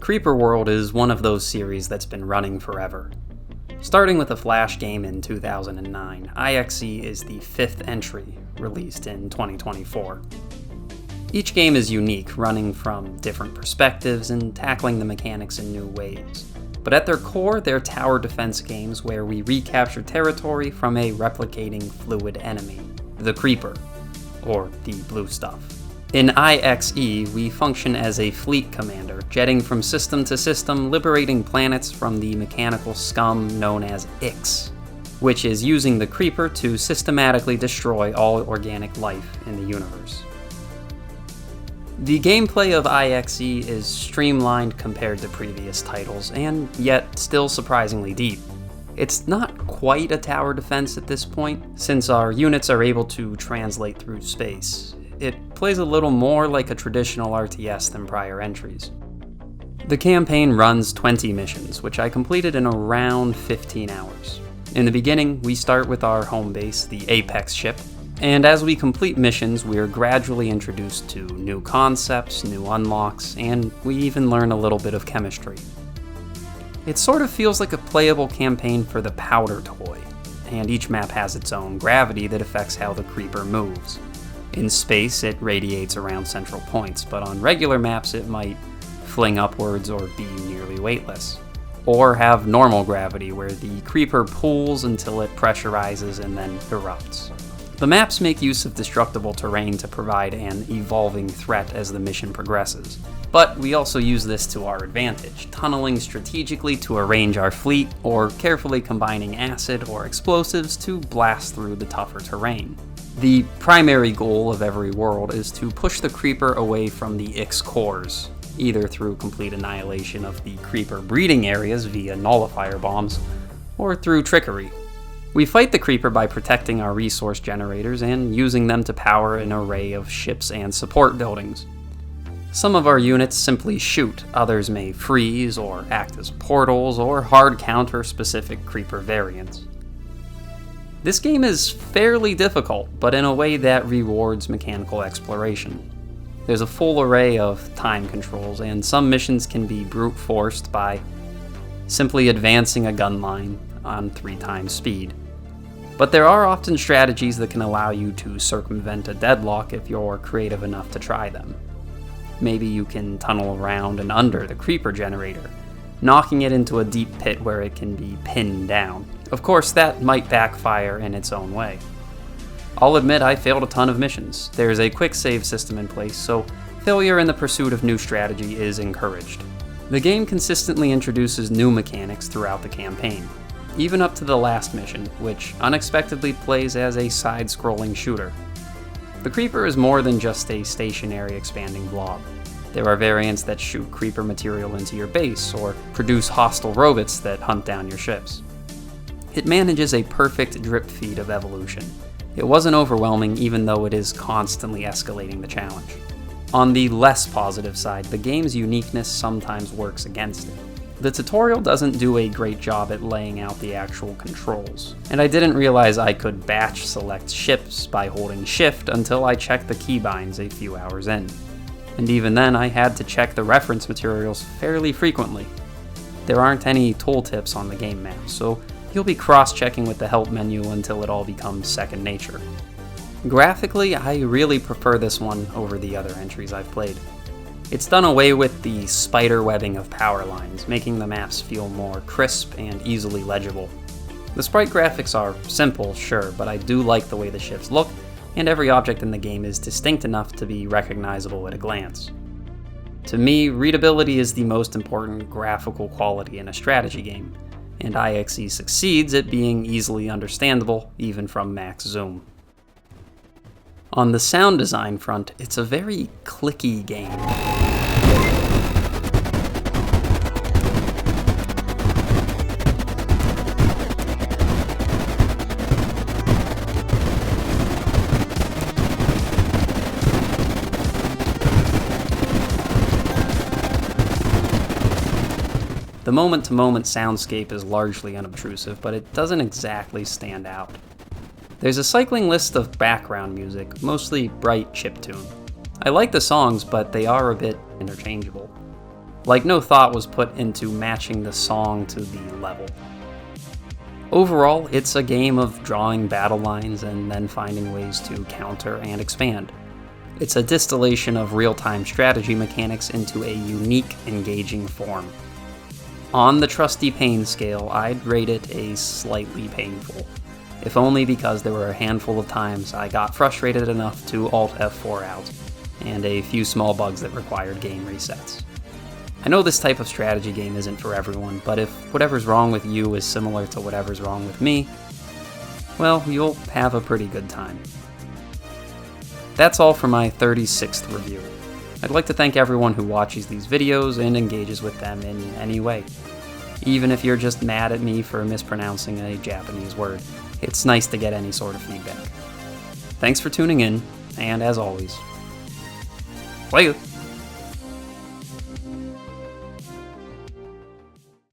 Creeper World is one of those series that's been running forever. Starting with a Flash game in 2009, IXE is the 5th entry, released in 2024. Each game is unique, running from different perspectives and tackling the mechanics in new ways. But at their core, they're tower defense games where we recapture territory from a replicating fluid enemy, the Creeper, or the blue stuff. In IXE, we function as a fleet commander, jetting from system to system, liberating planets from the mechanical scum known as IXE, which is using the Creeper to systematically destroy all organic life in the universe. The gameplay of IXE is streamlined compared to previous titles, and yet still surprisingly deep. It's not quite a tower defense at this point, since our units are able to translate through space. It plays a little more like a traditional RTS than prior entries. The campaign runs 20 missions, which I completed in around 15 hours. In the beginning, we start with our home base, the Apex ship, and as we complete missions, we're gradually introduced to new concepts, new unlocks, and we even learn a little bit of chemistry. It sort of feels like a playable campaign for the powder toy, and each map has its own gravity that affects how the Creeper moves. In space, it radiates around central points, but on regular maps it might fling upwards or be nearly weightless. Or have normal gravity, where the Creeper pulls until it pressurizes and then erupts. The maps make use of destructible terrain to provide an evolving threat as the mission progresses. But we also use this to our advantage, tunneling strategically to arrange our fleet, or carefully combining acid or explosives to blast through the tougher terrain. The primary goal of every world is to push the Creeper away from the IXE cores, either through complete annihilation of the Creeper breeding areas via nullifier bombs, or through trickery. We fight the Creeper by protecting our resource generators and using them to power an array of ships and support buildings. Some of our units simply shoot, others may freeze or act as portals or hard counter specific Creeper variants. This game is fairly difficult, but in a way that rewards mechanical exploration. There's a full array of time controls, and some missions can be brute forced by simply advancing a gun line on 3 times speed. But there are often strategies that can allow you to circumvent a deadlock if you're creative enough to try them. Maybe you can tunnel around and under the Creeper generator, knocking it into a deep pit where it can be pinned down. Of course, that might backfire in its own way. I'll admit I failed a ton of missions. There's a quick save system in place, so failure in the pursuit of new strategy is encouraged. The game consistently introduces new mechanics throughout the campaign, even up to the last mission, which unexpectedly plays as a side-scrolling shooter. The Creeper is more than just a stationary expanding blob. There are variants that shoot Creeper material into your base, or produce hostile robots that hunt down your ships. It manages a perfect drip feed of evolution. It wasn't overwhelming, even though it is constantly escalating the challenge. On the less positive side, the game's uniqueness sometimes works against it. The tutorial doesn't do a great job at laying out the actual controls, and I didn't realize I could batch select ships by holding shift until I checked the keybinds a few hours in. And even then, I had to check the reference materials fairly frequently. There aren't any tooltips on the game map, so you'll be cross-checking with the help menu until it all becomes second nature. Graphically, I really prefer this one over the other entries I've played. It's done away with the spider webbing of power lines, making the maps feel more crisp and easily legible. The sprite graphics are simple, sure, but I do like the way the ships look, and every object in the game is distinct enough to be recognizable at a glance. To me, readability is the most important graphical quality in a strategy game, and IXE succeeds at being easily understandable, even from max zoom. On the sound design front, it's a very clicky game. The moment-to-moment soundscape is largely unobtrusive, but it doesn't exactly stand out. There's a cycling list of background music, mostly bright chiptune. I like the songs, but they are a bit interchangeable. Like no thought was put into matching the song to the level. Overall, it's a game of drawing battle lines and then finding ways to counter and expand. It's a distillation of real-time strategy mechanics into a unique, engaging form. On the trusty pain scale, I'd rate it a slightly painful, if only because there were a handful of times I got frustrated enough to Alt F4 out, and a few small bugs that required game resets. I know this type of strategy game isn't for everyone, but if whatever's wrong with you is similar to whatever's wrong with me, well, you'll have a pretty good time. That's all for my 36th review. I'd like to thank everyone who watches these videos and engages with them in any way. Even if you're just mad at me for mispronouncing a Japanese word, it's nice to get any sort of feedback. Thanks for tuning in, and as always, play good!